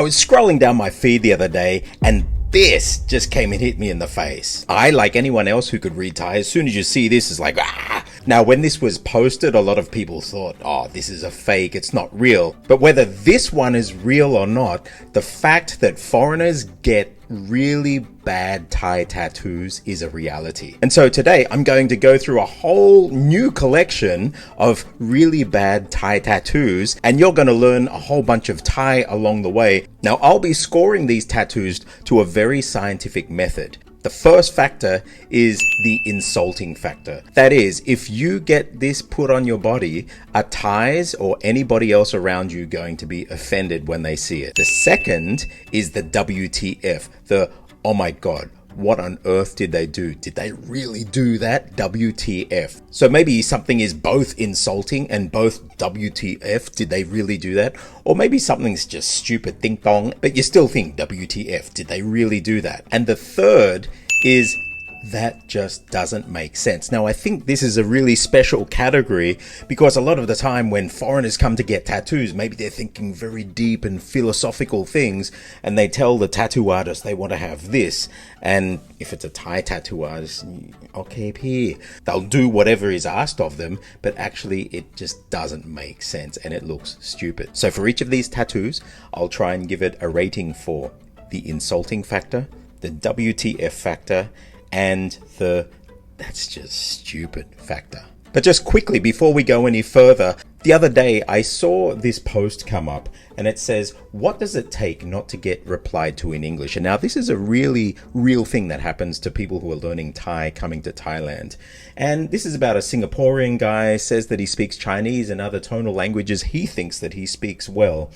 I was scrolling down my feed the other day and this just came and hit me in the face. I, like anyone else who could read Thai, as soon as you see this, is like, ah! Now, when this was posted, a lot of people thought, oh, this is a fake, it's not real. But whether this one is real or not, the fact that foreigners get really bad Thai tattoos is a reality. And so today I'm going to go through a whole new collection of really bad Thai tattoos, and you're going to learn a whole bunch of Thai along the way. Now, I'll be scoring these tattoos to a very scientific method. The first factor is the insulting factor. That is, if you get this put on your body, are Thais or anybody else around you going to be offended when they see it? The second is the WTF, the oh my God, what on earth did they do? Did they really do that? WTF. So maybe something is both insulting and both WTF. Did they really do that? Or maybe something's just stupid ding dong, but you still think WTF. Did they really do that? And the third is that just doesn't make sense. Now, I think this is a really special category because a lot of the time when foreigners come to get tattoos, maybe they're thinking very deep and philosophical things, and they tell the tattoo artist they want to have this. And if it's a Thai tattoo artist, okay, P, they'll do whatever is asked of them, but actually it just doesn't make sense and it looks stupid. So for each of these tattoos, I'll try and give it a rating for the insulting factor, the WTF factor, and the that's just stupid factor. But just quickly, before we go any further, the other day I saw this post come up and it says, what does it take not to get replied to in English? And now this is a really real thing that happens to people who are learning Thai coming to Thailand. And this is about a Singaporean guy, says that he speaks Chinese and other tonal languages. He thinks that he speaks well.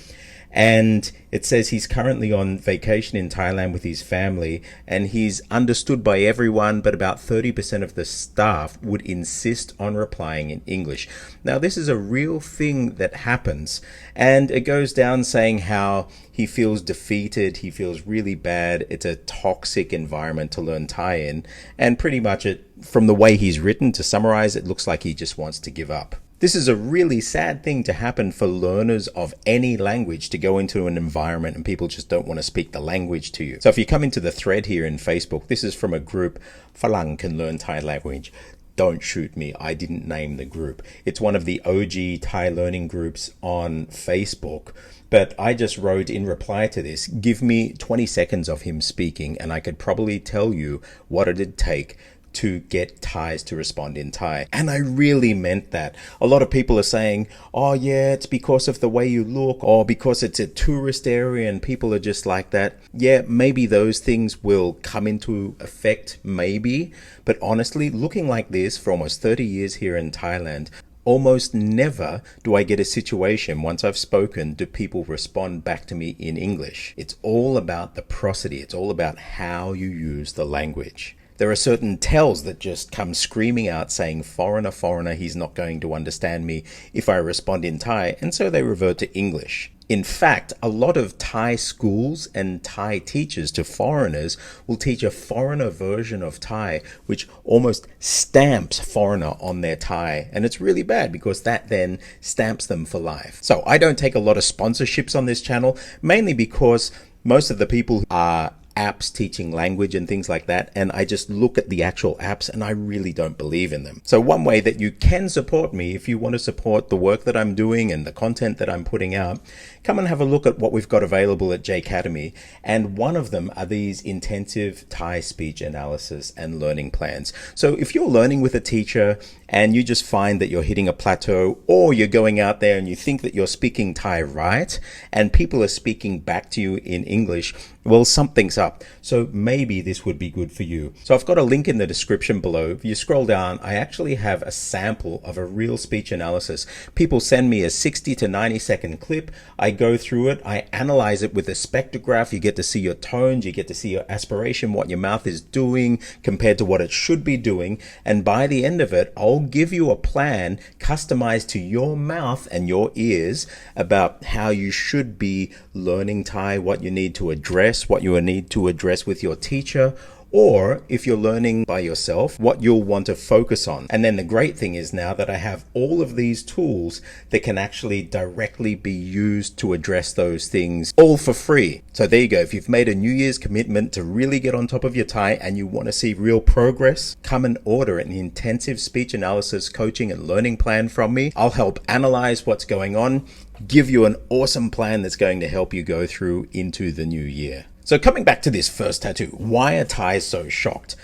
And it says he's currently on vacation in Thailand with his family and he's understood by everyone, but about 30% of the staff would insist on replying in English. Now, this is a real thing that happens, and it goes down saying how he feels defeated, he feels really bad, it's a toxic environment to learn Thai in, and pretty much from the way he's written, to summarize, it looks like he just wants to give up. This is a really sad thing to happen for learners of any language, to go into an environment and people just don't want to speak the language to you. So if you come into the thread here in Facebook, this is from a group, Falang Can Learn Thai Language. Don't shoot me, I didn't name the group. It's one of the OG Thai learning groups on Facebook. But I just wrote in reply to this, give me 20 seconds of him speaking and I could probably tell you what it'd take to get Thais to respond in Thai. And I really meant that. A lot of people are saying, oh yeah, it's because of the way you look, or because it's a tourist area and people are just like that. Yeah, maybe those things will come into effect, maybe. But honestly, looking like this for almost 30 years here in Thailand, almost never do I get a situation, once I've spoken, do people respond back to me in English. It's all about the prosody. It's all about how you use the language. There are certain tells that just come screaming out saying, foreigner, foreigner, he's not going to understand me if I respond in Thai, and so they revert to English. In fact, a lot of Thai schools and Thai teachers to foreigners will teach a foreigner version of Thai, which almost stamps foreigner on their Thai. And it's really bad because that then stamps them for life. So I don't take a lot of sponsorships on this channel, mainly because most of the people are apps teaching language and things like that, and I just look at the actual apps and I really don't believe in them. So one way that you can support me, if you want to support the work that I'm doing and the content that I'm putting out, come and have a look at what we've got available at J Academy, and one of them are these intensive Thai speech analysis and learning plans. So if you're learning with a teacher and you just find that you're hitting a plateau, or you're going out there and you think that you're speaking Thai right and people are speaking back to you in English, well, something's up. So maybe this would be good for you. So I've got a link in the description below. If you scroll down, I actually have a sample of a real speech analysis. People send me a 60 to 90 second clip. I go through it. I analyze it with a spectrograph. You get to see your tones. You get to see your aspiration, what your mouth is doing compared to what it should be doing. And by the end of it, I'll give you a plan customized to your mouth and your ears about how you should be learning Thai, what you need to address, what you need to address with your teacher, or if you're learning by yourself, what you'll want to focus on. And then the great thing is now that I have all of these tools that can actually directly be used to address those things all for free. So there you go. If you've made a New Year's commitment to really get on top of your Thai and you want to see real progress, come and order an intensive speech analysis coaching and learning plan from me. I'll help analyze what's going on, give you an awesome plan that's going to help you go through into the new year. So coming back to this first tattoo, why are Thais so shocked?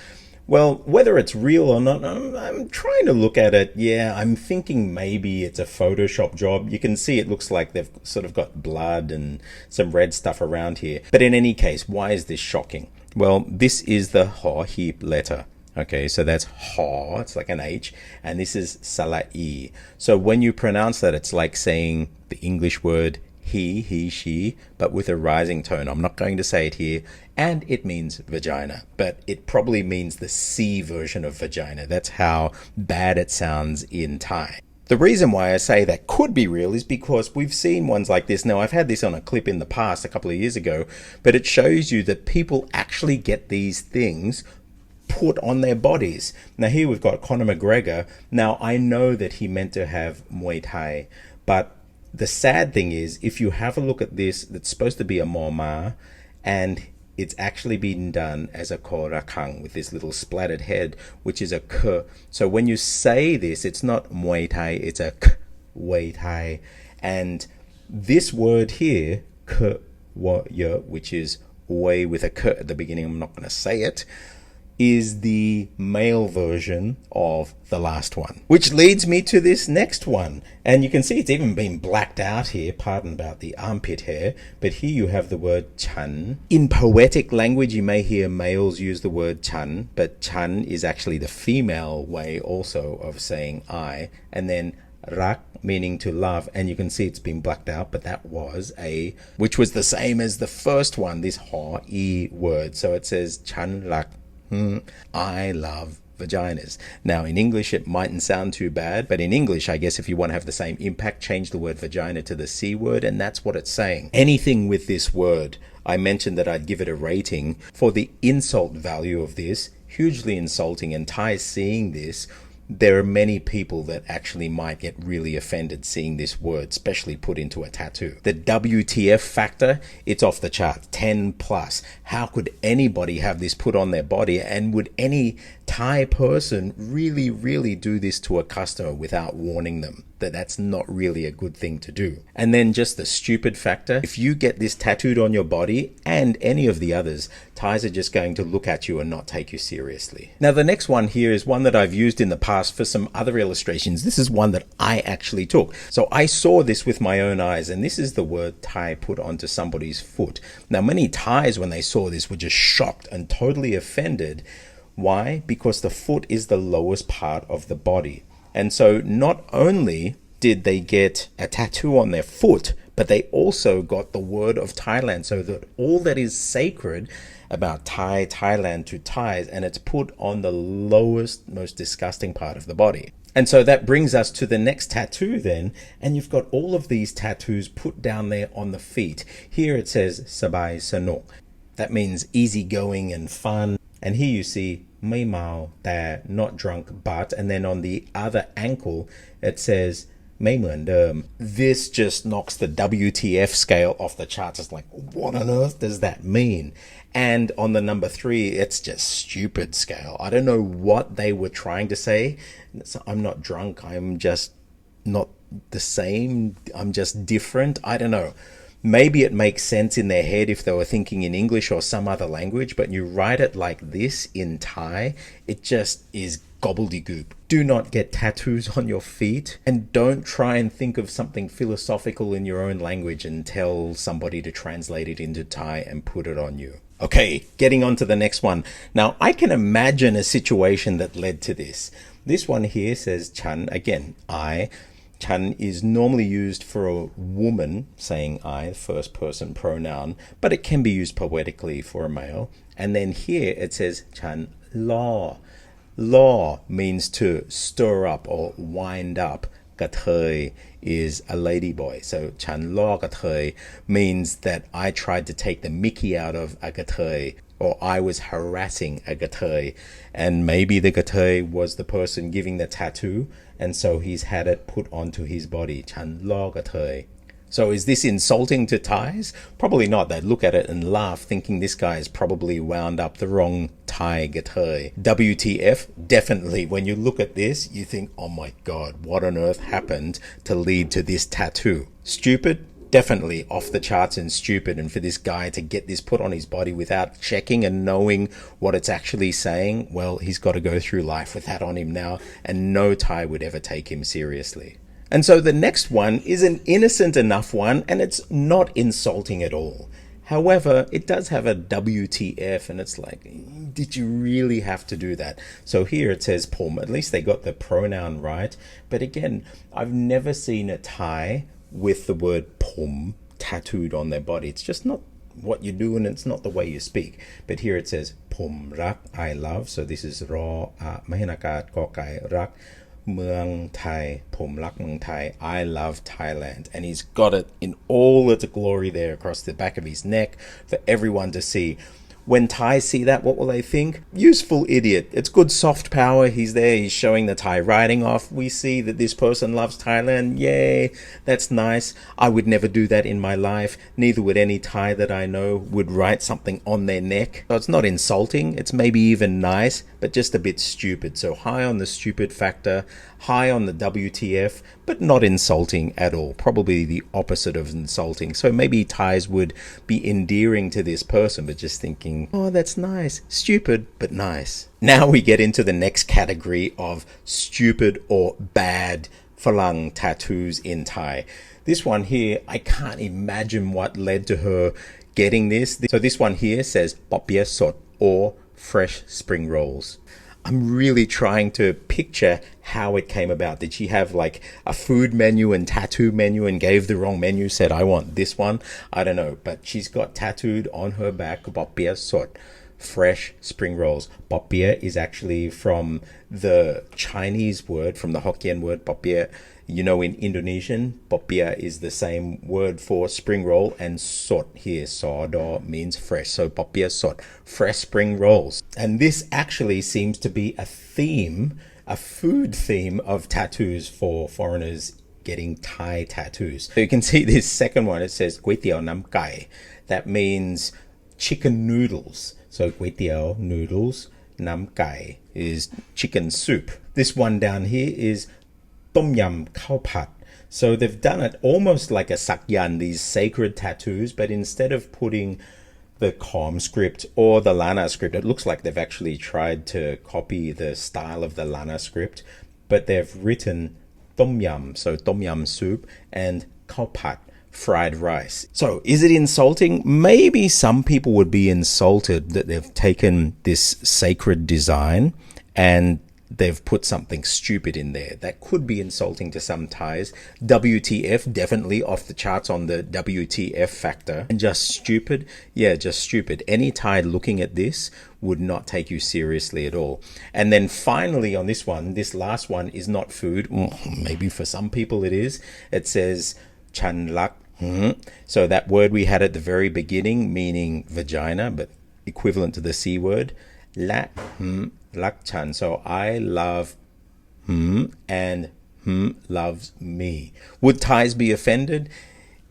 Well, whether it's real or not, I'm trying to look at it. Yeah, I'm thinking maybe it's a Photoshop job. You can see it looks like they've sort of got blood and some red stuff around here. But in any case, why is this shocking? Well, this is the Ho heap letter. Okay, so that's Ho, it's like an H, and this is Sala'i. So when you pronounce that, it's like saying the English word he, she, but with a rising tone. I'm not going to say it here. And it means vagina, but it probably means the C version of vagina. That's how bad it sounds in Thai. The reason why I say that could be real is because we've seen ones like this. Now, I've had this on a clip in the past a couple of years ago, but it shows you that people actually get these things put on their bodies. Now, here we've got Conor McGregor. Now, I know that he meant to have Muay Thai, but the sad thing is, if you have a look at this, it's supposed to be a Moma, and it's actually been done as a Korakang with this little splattered head, which is a K. So when you say this, it's not Muay Thai, it's a K, Muay Thai. And this word here, K, which is way with a K at the beginning, I'm not going to say it, is the male version of the last one. Which leads me to this next one. And you can see it's even been blacked out here, pardon about the armpit hair, but here you have the word chan. In poetic language, you may hear males use the word chan, but chan is actually the female way also of saying I. And then rak, meaning to love, and you can see it's been blacked out, but that was which was the same as the first one, this ho-e word. So it says chan rak, I love vaginas. Now, in English, it mightn't sound too bad, but in English, I guess if you want to have the same impact, change the word vagina to the C word, and that's what it's saying. Anything with this word, I mentioned that I'd give it a rating for the insult value of this, hugely insulting, and Thai seeing this, there are many people that actually might get really offended seeing this word, especially put into a tattoo. The WTF factor, it's off the chart, 10 plus. How could anybody have this put on their body? And would any Thai person really do this to a customer without warning them that that's not really a good thing to do? And then just the stupid factor, if you get this tattooed on your body and any of the others, Thais are just going to look at you and not take you seriously. Now, the next one here is one that I've used in the past for some other illustrations. This is one that I actually took. So I saw this with my own eyes, and this is the word Thai put onto somebody's foot. Now, many Thais, when they saw this, were just shocked and totally offended. Why? Because the foot is the lowest part of the body. And so not only did they get a tattoo on their foot, but they also got the word of Thailand, so that all that is sacred about Thailand to Thais, and it's put on the lowest, most disgusting part of the body. And so that brings us to the next tattoo then, and you've got all of these tattoos put down there on the feet. Here it says Sabai Sanok. That means easygoing and fun. And here you see Mai Mao, they're not drunk, but, and then on the other ankle, it says Mai Muan Derm. This just knocks the WTF scale off the charts. It's like, what on earth does that mean? And on the number 3, it's just stupid scale. I don't know what they were trying to say. I'm not drunk. I'm just not the same. I'm just different. I don't know. Maybe it makes sense in their head if they were thinking in English or some other language, but you write it like this in Thai, it just is gobbledygook. Do not get tattoos on your feet, and don't try and think of something philosophical in your own language and tell somebody to translate it into Thai and put it on you. Okay, getting on to the next one. Now, I can imagine a situation that led to this. This one here says Chan, again, I. Chan is normally used for a woman, saying I, first person pronoun, but it can be used poetically for a male. And then here it says Chan Law. Law means to stir up or wind up. Gathei is a ladyboy. So Chan Law Gathei means that I tried to take the mickey out of a gathei, or I was harassing a gatöi, and maybe the gatöi was the person giving the tattoo, and so he's had it put onto his body. ฉันล่อgatöi. So is this insulting to Thais? Probably not. They'd look at it and laugh, thinking this guy is probably wound up the wrong Thai gatöi. WTF? Definitely. When you look at this, you think, oh my God, what on earth happened to lead to this tattoo? Stupid? Definitely off the charts and stupid. And for this guy to get this put on his body without checking and knowing what it's actually saying, well, he's got to go through life with that on him now, and no Thai would ever take him seriously. And so the next one is an innocent enough one, and it's not insulting at all. However, it does have a WTF, and it's like, did you really have to do that? So here it says pom. At least they got the pronoun right. But again, I've never seen a Thai with the word pom tattooed on their body. It's just not what you do, and it's not the way you speak. But here it says pom rak, I love. So this is raw mahinakad kokai rak. เมืองไทย ผมรักเมืองไทย I love Thailand. And he's got it in all its glory there across the back of his neck for everyone to see. When Thai see that, what will they think? Useful idiot. It's good soft power. He's there. He's showing the Thai writing off. We see that this person loves Thailand. Yay. That's nice. I would never do that in my life. Neither would any Thai that I know would write something on their neck. So it's not insulting. It's maybe even nice, but just a bit stupid. So high on the stupid factor, high on the WTF, but not insulting at all. Probably the opposite of insulting. So maybe Thais would be endearing to this person, but just thinking, oh, that's nice. Stupid, but nice. Now we get into the next category of stupid or bad Falang tattoos in Thai. This one here, I can't imagine what led to her getting this. So this one here says Popia Sot, or fresh spring rolls. I'm really trying to picture how it came about. Did she have like a food menu and tattoo menu and gave the wrong menu, said, I want this one? I don't know. But she's got tattooed on her back, Popia Sot, fresh spring rolls. Popia is actually from the Chinese word, from the Hokkien word, Popia. You know, in Indonesian, Popia is the same word for spring roll, and sot here, sodo, means fresh. So Popia Sot, fresh spring rolls. And this actually seems to be a theme, a food theme of tattoos for foreigners getting Thai tattoos. So you can see this second one, it says Kway Teow Nam Kai. That means chicken noodles. So Kway Teow noodles, Nam Kai is chicken soup. This one down here is Tom Yum Khao Pat. So they've done it almost like a sakyan, these sacred tattoos, but instead of putting the Khom script or the Lana script, it looks like they've actually tried to copy the style of the Lana script, but they've written Tom Yum, so Tom Yum soup, and Khao Pat, fried rice. So is it insulting? Maybe some people would be insulted that they've taken this sacred design and they've put something stupid in there. That could be insulting to some Thais. WTF, definitely off the charts on the WTF factor. And just stupid? Yeah, just stupid. Any Thai looking at this would not take you seriously at all. And then finally on this one, this last one is not food. Maybe for some people it is. It says Chan Lak. So that word we had at the very beginning, meaning vagina, but equivalent to the C word. La Lak Chan. So I love and loves me. Would Thais be offended?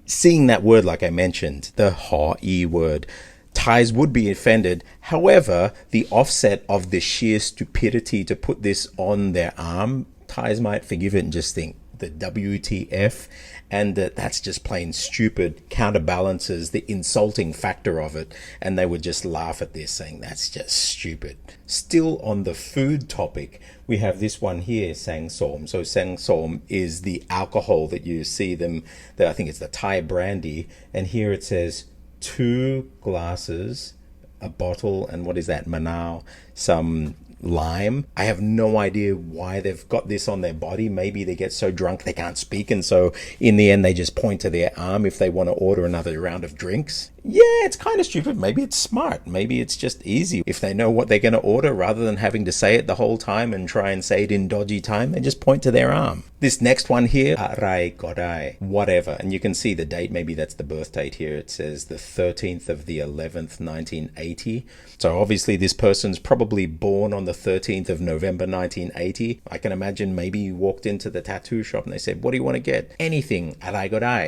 Seeing that word, like I mentioned, the ha-e word, Thais would be offended. However, the offset of the sheer stupidity to put this on their arm, Thais might forgive it and just think the WTF, and that's just plain stupid, counterbalances the insulting factor of it, and they would just laugh at this, saying that's just stupid. Still on the food topic, we have this one here, sang som. So sang som is the alcohol that you see them, I think it's the Thai brandy, and here it says 2 glasses, a bottle, and what is that, manao, some lime. I have no idea why they've got this on their body. Maybe they get so drunk they can't speak, and so in the end they just point to their arm if they want to order another round of drinks. Yeah, it's kind of stupid. Maybe it's smart. Maybe it's just easy. If they know what they're going to order, rather than having to say it the whole time and try and say it in dodgy time, they just point to their arm. This next one here, อะไรก็ได้ whatever. And you can see the date, maybe that's the birth date here. It says the 13th of the 11th, 1980. So obviously this person's probably born on the 13th of November, 1980. I can imagine maybe you walked into the tattoo shop and they said, what do you want to get? Anything, อะไรก็ได้.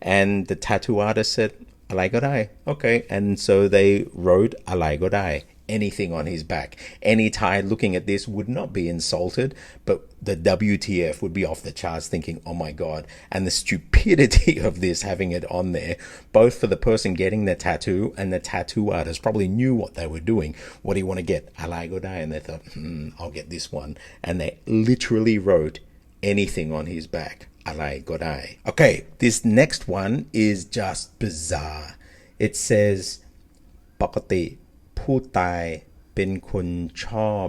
And the tattoo artist said, อะไรก็ได้. Okay. And so they wrote อะไรก็ได้. Anything on his back. Any Thai looking at this would not be insulted, but the WTF would be off the charts thinking, oh my God. And the stupidity of this, having it on there, both for the person getting the tattoo and the tattoo artist probably knew what they were doing. What do you want to get? Alai Godai. And they thought, I'll get this one. And they literally wrote anything on his back. Alai Godai. Okay, this next one is just bizarre. It says, ปกติ ผู้ตายเป็นคนชอบ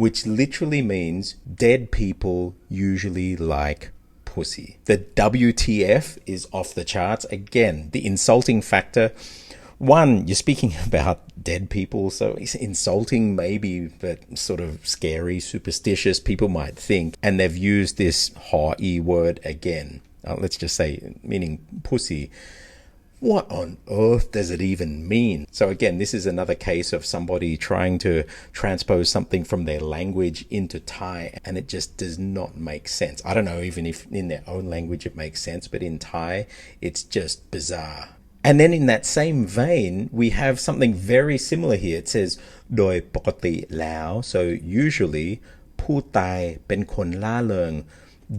which literally means dead people usually like pussy. The WTF is off the charts. Again, the insulting factor. One, you're speaking about dead people, so it's insulting maybe, but sort of scary, superstitious, people might think. And they've used this ha'i word again. Let's just say, meaning pussy. What on earth does it even mean? So again, this is another case of somebody trying to transpose something from their language into Thai, and it just does not make sense. I don't know even if in their own language it makes sense, but in Thai, it's just bizarre. And then in that same vein, we have something very similar here. It says, โดยปกติแล้ว so usually ผู้ตายเป็นคนล่าเริง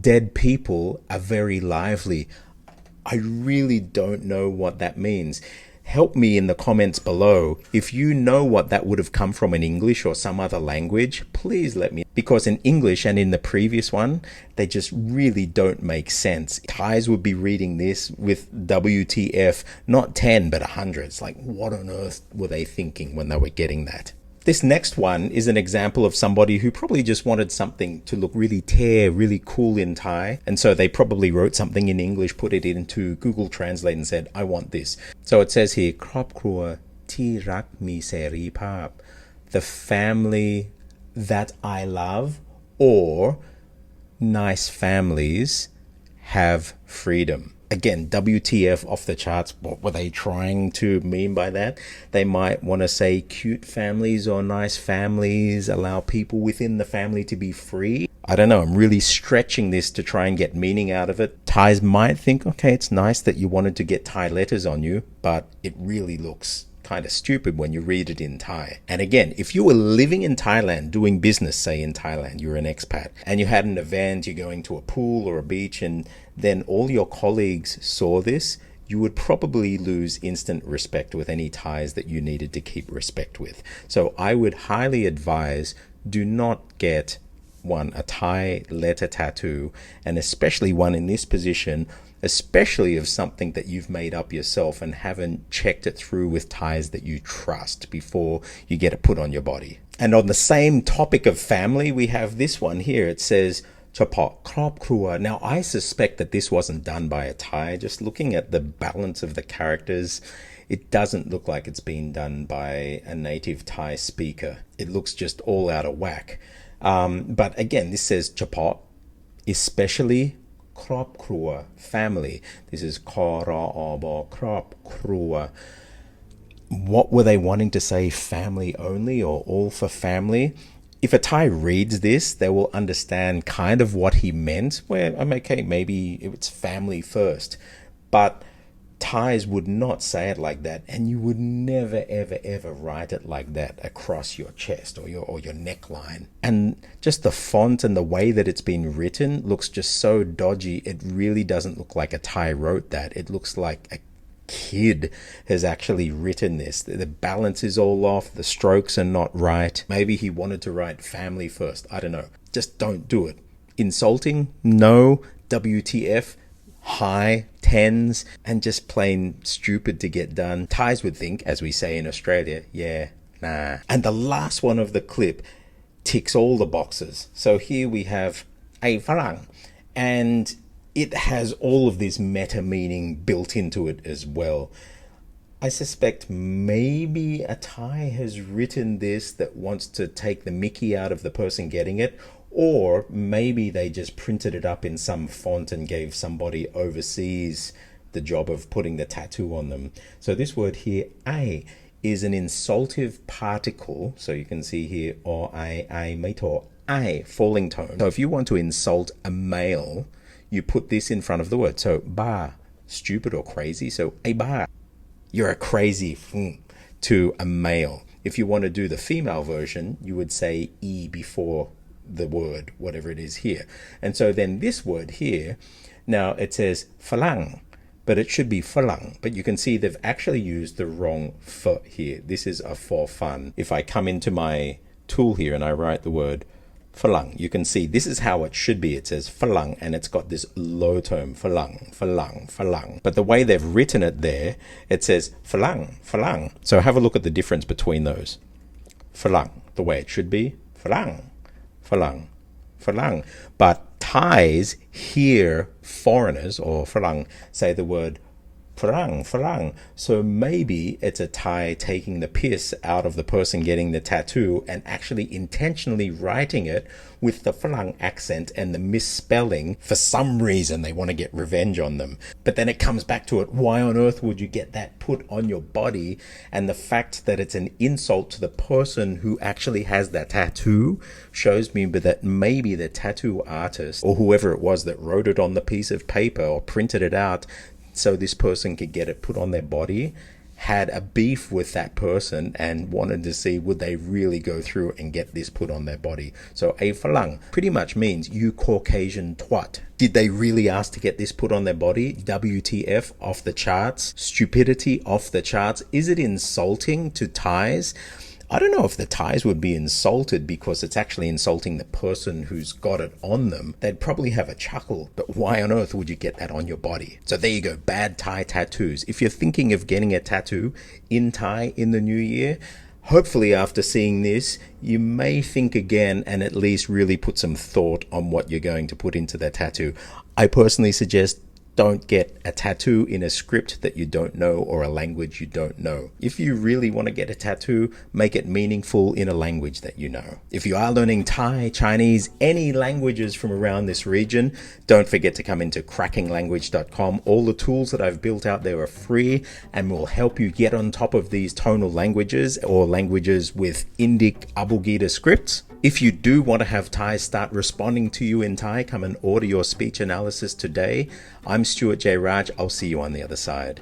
dead people are very lively. I really don't know what that means. Help me in the comments below. If you know what that would have come from in English or some other language, please let me. Because in English and in the previous one, they just really don't make sense. Thais would be reading this with WTF, not 10, but 100. It's like, what on earth were they thinking when they were getting that? This next one is an example of somebody who probably just wanted something to look really really cool in Thai. And so they probably wrote something in English, put it into Google Translate and said, I want this. So it says here, ครอบครัวที่รักมีเสรีภาพ the family that I love, or nice families have freedom. Again, WTF off the charts. What were they trying to mean by that? They might want to say cute families or nice families allow people within the family to be free. I don't know. I'm really stretching this to try and get meaning out of it. Thais might think, okay, it's nice that you wanted to get Thai letters on you, but it really looks kind of stupid when you read it in Thai. And again, if you were living in Thailand, doing business, say in Thailand, you're an expat, and you had an event, you're going to a pool or a beach, and then all your colleagues saw this, you would probably lose instant respect with any Thais that you needed to keep respect with. So I would highly advise, do not get one, a Thai letter tattoo, and especially one in this position, especially of something that you've made up yourself and haven't checked it through with Thais that you trust before you get it put on your body. And on the same topic of family, we have this one here. It says, เฉพาะครอบครัว. Now, I suspect that this wasn't done by a Thai. Just looking at the balance of the characters, it doesn't look like it's been done by a native Thai speaker. It looks just all out of whack. But again, this says เฉพาะ especially ครอบครัว family. This is ครอบครอบครัว. What were they wanting to say, family only or all for family? If a Thai reads this, they will understand kind of what he meant, where I'm okay, maybe it's family first. But Thais would not say it like that, and you would never ever write it like that across your chest or your neckline. And just the font and the way that it's been written looks just so dodgy. It really doesn't look like a Thai wrote that. It looks like a kid has actually written this. The balance is all off, the strokes are not right. Maybe he wanted to write family first. I don't know. Just don't do it. Insulting? No. WTF? High tens, and just plain stupid to get done. Thais would think, as we say in Australia, yeah, nah. And the last one of the clip ticks all the boxes. So here we have a farang, and it has all of this meta meaning built into it as well. I suspect maybe a Thai has written this that wants to take the mickey out of the person getting it, Or maybe they just printed it up in some font and gave somebody overseas the job of putting the tattoo on them. So this word here, ai, is an insultive particle. So you can see here, or ai, meito, ai, falling tone. So if you want to insult a male, you put this in front of the word. So ba, stupid or crazy. So ai ba, you're a crazy to a male. If you want to do the female version, you would say e before the word, whatever it is here. And so then this word here, now it says falang, but it should be falang. But you can see they've actually used the wrong f here. This is a for fun. If I come into my tool here and I write the word falang, you can see this is how it should be. It says falang, and it's got this low tone, falang, falang, falang. But the way they've written it there, it says falang, falang. So have a look at the difference between those. Falang, the way it should be, falang, falang, falang. But Thais hear foreigners or falang say the word falang, falang. So maybe it's a Thai taking the piss out of the person getting the tattoo and actually intentionally writing it with the falang accent and the misspelling. For some reason, they want to get revenge on them. But then it comes back to it. Why on earth would you get that put on your body? And the fact that it's an insult to the person who actually has that tattoo shows me that maybe the tattoo artist or whoever it was that wrote it on the piece of paper or printed it out so this person could get it put on their body, had a beef with that person and wanted to see would they really go through and get this put on their body. So a falang pretty much means you Caucasian twat. Did they really ask to get this put on their body? WTF, off the charts. Stupidity, off the charts. Is it insulting to Thais? I don't know if the Thais would be insulted because it's actually insulting the person who's got it on them. They'd probably have a chuckle, but why on earth would you get that on your body? So there you go, bad Thai tattoos. If you're thinking of getting a tattoo in Thai in the new year, hopefully after seeing this, you may think again and at least really put some thought on what you're going to put into that tattoo. I personally suggest don't get a tattoo in a script that you don't know or a language you don't know. If you really want to get a tattoo, make it meaningful in a language that you know. If you are learning Thai, Chinese, any languages from around this region, don't forget to come into crackinglanguage.com. All the tools that I've built out there are free and will help you get on top of these tonal languages or languages with Indic Abugida scripts. If you do want to have Thai start responding to you in Thai, come and order your speech analysis today. I'm Stuart J. Raj. I'll see you on the other side.